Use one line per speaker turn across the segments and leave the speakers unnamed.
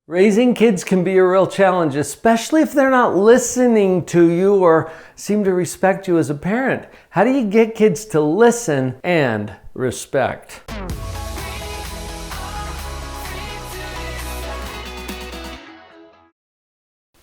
Raising kids can be a real challenge, especially if they're not listening to you or seem to respect you as a parent. How do you get kids to listen and respect?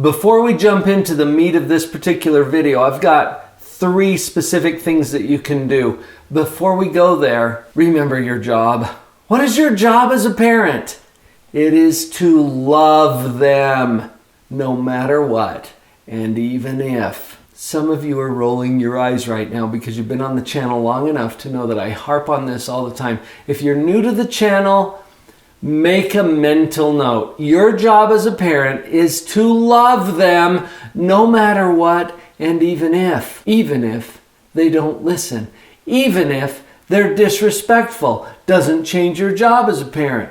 Before we jump into the meat of this particular video, I've got 3 specific things that you can do. Before we go there, remember your job. What is your job as a parent? It is to love them no matter what, and even if. Some of you are rolling your eyes right now because you've been on the channel long enough to know that I harp on this all the time. If you're new to the channel, make a mental note. Your job as a parent is to love them no matter what, and even if they don't listen, even if they're disrespectful, doesn't change your job as a parent.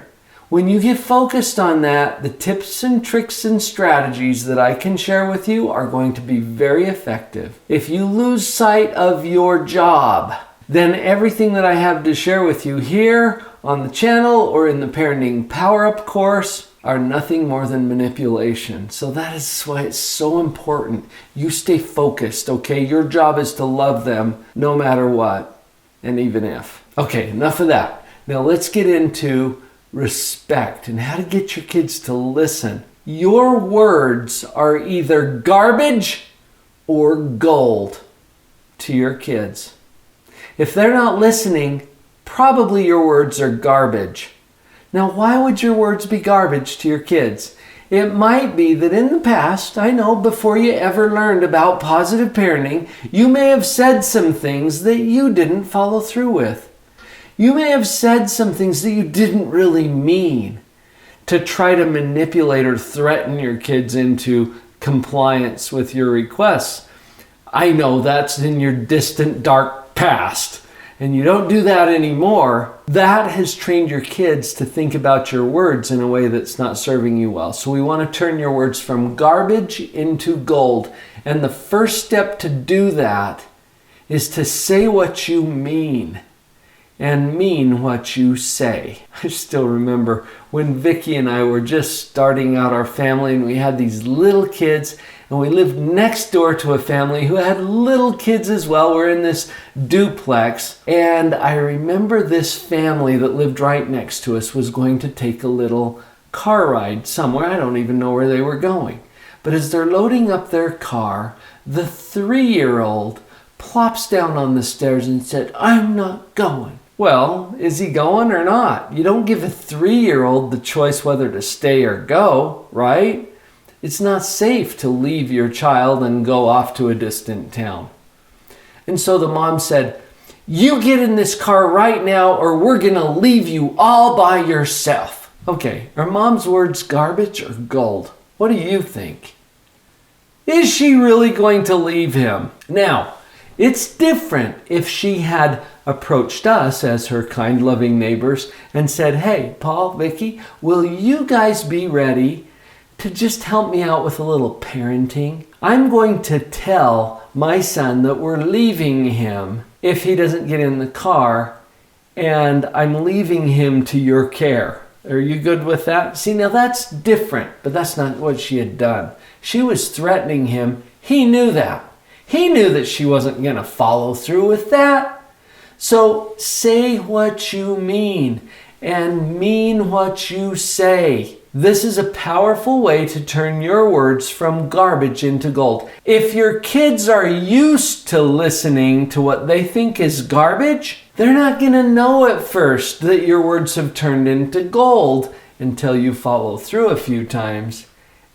When you get focused on that, the tips and tricks and strategies that I can share with you are going to be very effective. If you lose sight of your job, then everything that I have to share with you here on the channel or in the Parenting Power-Up course are nothing more than manipulation. So that is why it's so important. You stay focused, okay? Your job is to love them no matter what, and even if. Okay, enough of that. Now let's get into respect and how to get your kids to listen. Your words are either garbage or gold to your kids. If they're not listening, probably your words are garbage. Now, why would your words be garbage to your kids? It might be that in the past, I know before you ever learned about positive parenting, you may have said some things that you didn't follow through with. You may have said some things that you didn't really mean to try to manipulate or threaten your kids into compliance with your requests. I know that's in your distant, dark past, and you don't do that anymore. That has trained your kids to think about your words in a way that's not serving you well. So we want to turn your words from garbage into gold. And the first step to do that is to say what you mean and mean what you say. I still remember when Vicki and I were just starting out our family and we had these little kids and we lived next door to a family who had little kids as well. We're in this duplex, and I remember this family that lived right next to us was going to take a little car ride somewhere. I don't even know where they were going. But as they're loading up their car, the 3-year-old plops down on the stairs and said, "I'm not going." Well, is he going or not? You don't give a 3-year-old the choice whether to stay or go, right? It's not safe to leave your child and go off to a distant town. And so the mom said, "You get in this car right now or we're gonna leave you all by yourself." Okay, are mom's words garbage or gold? What do you think? Is she really going to leave him? Now, it's different if she had approached us as her kind, loving neighbors and said, "Hey, Paul, Vicki, will you guys be ready to just help me out with a little parenting? I'm going to tell my son that we're leaving him if he doesn't get in the car, and I'm leaving him to your care. Are you good with that?" See, now that's different, but that's not what she had done. She was threatening him. He knew that. He knew that she wasn't going to follow through with that. So say what you mean and mean what you say. This is a powerful way to turn your words from garbage into gold. If your kids are used to listening to what they think is garbage, they're not going to know at first that your words have turned into gold until you follow through a few times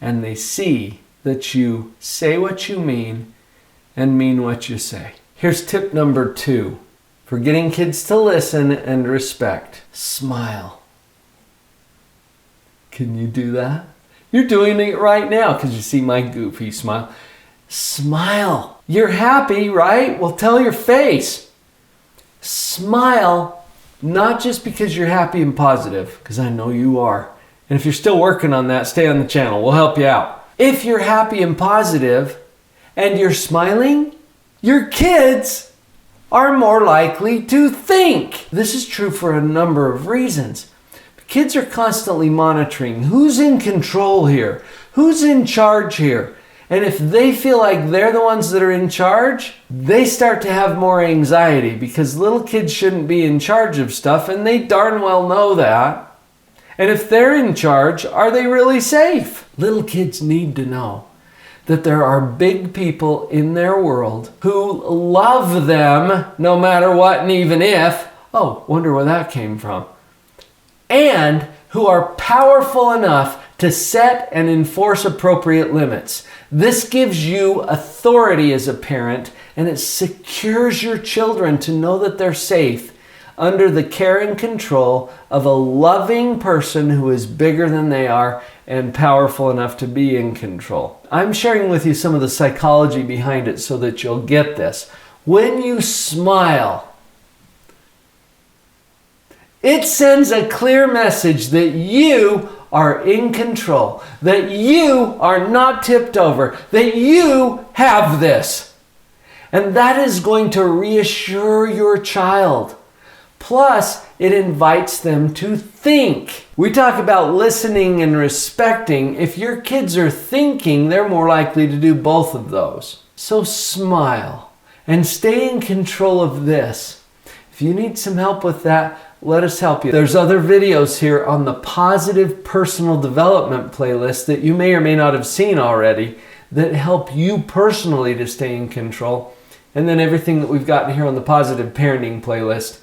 and they see that you say what you mean and mean what you say. Here's tip number 2 for getting kids to listen and respect. Smile. Can you do that? You're doing it right now because you see my goofy smile. Smile. You're happy, right? Well, tell your face. Smile, not just because you're happy and positive, because I know you are. And if you're still working on that, stay on the channel. We'll help you out. If you're happy and positive and you're smiling, your kids are more likely to think. This is true for a number of reasons. Kids are constantly monitoring who's in control here, who's in charge here. And if they feel like they're the ones that are in charge, they start to have more anxiety because little kids shouldn't be in charge of stuff, and they darn well know that. And if they're in charge, are they really safe? Little kids need to know that there are big people in their world who love them no matter what and even if. Oh, wonder where that came from. And who are powerful enough to set and enforce appropriate limits. This gives you authority as a parent, and it secures your children to know that they're safe under the care and control of a loving person who is bigger than they are and powerful enough to be in control. I'm sharing with you some of the psychology behind it so that you'll get this. When you smile, it sends a clear message that you are in control, that you are not tipped over, that you have this. And that is going to reassure your child. Plus, it invites them to think. We talk about listening and respecting. If your kids are thinking, they're more likely to do both of those. So smile and stay in control of this. If you need some help with that, let us help you. There's other videos here on the Positive Personal Development playlist that you may or may not have seen already that help you personally to stay in control. And then everything that we've got here on the Positive Parenting playlist,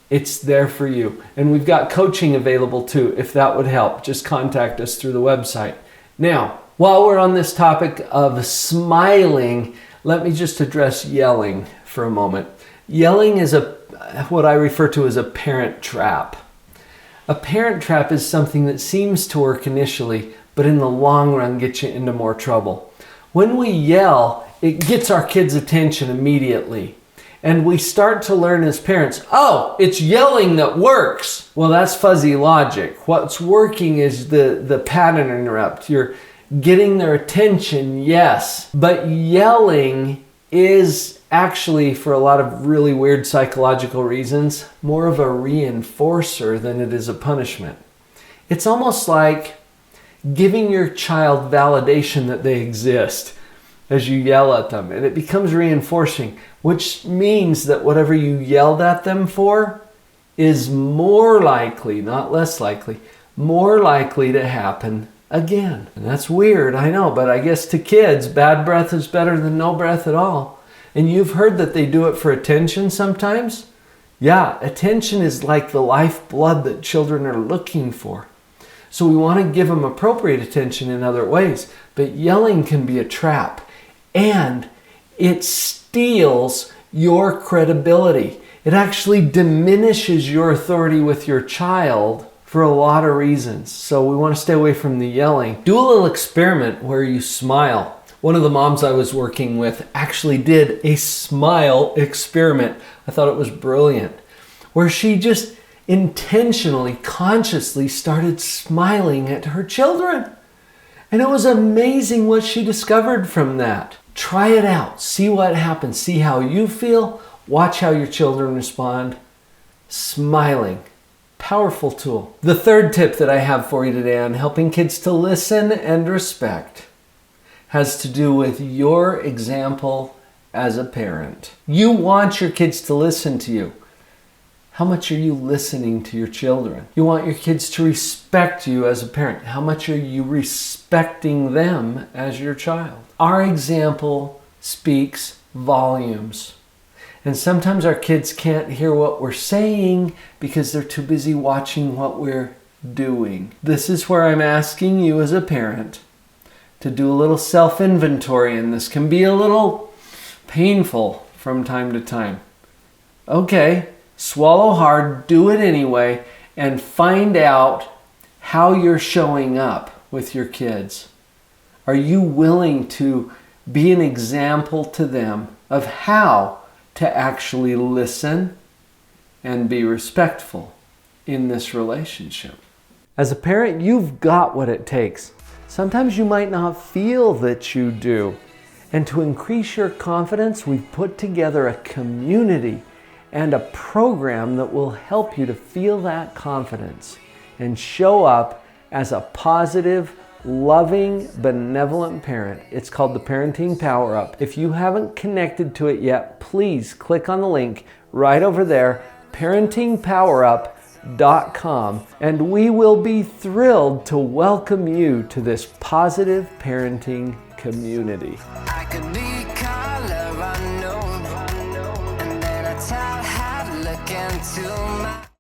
it's there for you. And we've got coaching available too, if that would help. Just contact us through the website. Now, while we're on this topic of smiling, let me just address yelling for a moment. Yelling is what I refer to as a parent trap. A parent trap is something that seems to work initially, but in the long run gets you into more trouble. When we yell, it gets our kids' attention immediately. And we start to learn as parents, oh, it's yelling that works. Well, that's fuzzy logic. What's working is the pattern interrupt. You're getting their attention, yes. But yelling is actually, for a lot of really weird psychological reasons, more of a reinforcer than it is a punishment. It's almost like giving your child validation that they exist as you yell at them, and it becomes reinforcing, which means that whatever you yelled at them for is more likely, not less likely, more likely to happen again. And that's weird, I know, but I guess to kids, bad breath is better than no breath at all. And you've heard that they do it for attention sometimes? Yeah, attention is like the lifeblood that children are looking for. So we want to give them appropriate attention in other ways. But yelling can be a trap. And it steals your credibility. It actually diminishes your authority with your child for a lot of reasons. So we want to stay away from the yelling. Do a little experiment where you smile. One of the moms I was working with actually did a smile experiment. I thought it was brilliant, where she just intentionally, consciously started smiling at her children. And it was amazing what she discovered from that. Try it out. See what happens. See how you feel. Watch how your children respond. Smiling. Powerful tool. The third tip that I have for you today on helping kids to listen and respect has to do with your example as a parent. You want your kids to listen to you. How much are you listening to your children? You want your kids to respect you as a parent. How much are you respecting them as your child? Our example speaks volumes. And sometimes our kids can't hear what we're saying because they're too busy watching what we're doing. This is where I'm asking you as a parent to do a little self-inventory, and this can be a little painful from time to time. Okay, swallow hard, do it anyway, and find out how you're showing up with your kids. Are you willing to be an example to them of how to actually listen and be respectful in this relationship? As a parent, you've got what it takes. Sometimes you might not feel that you do. And to increase your confidence, we've put together a community and a program that will help you to feel that confidence and show up as a positive, loving, benevolent parent. It's called the Parenting Power Up. If you haven't connected to it yet, please click on the link right over there, parentingpowerup.com, and we will be thrilled to welcome you to this positive parenting community.
I could be color unknown, and then I tell how to look into my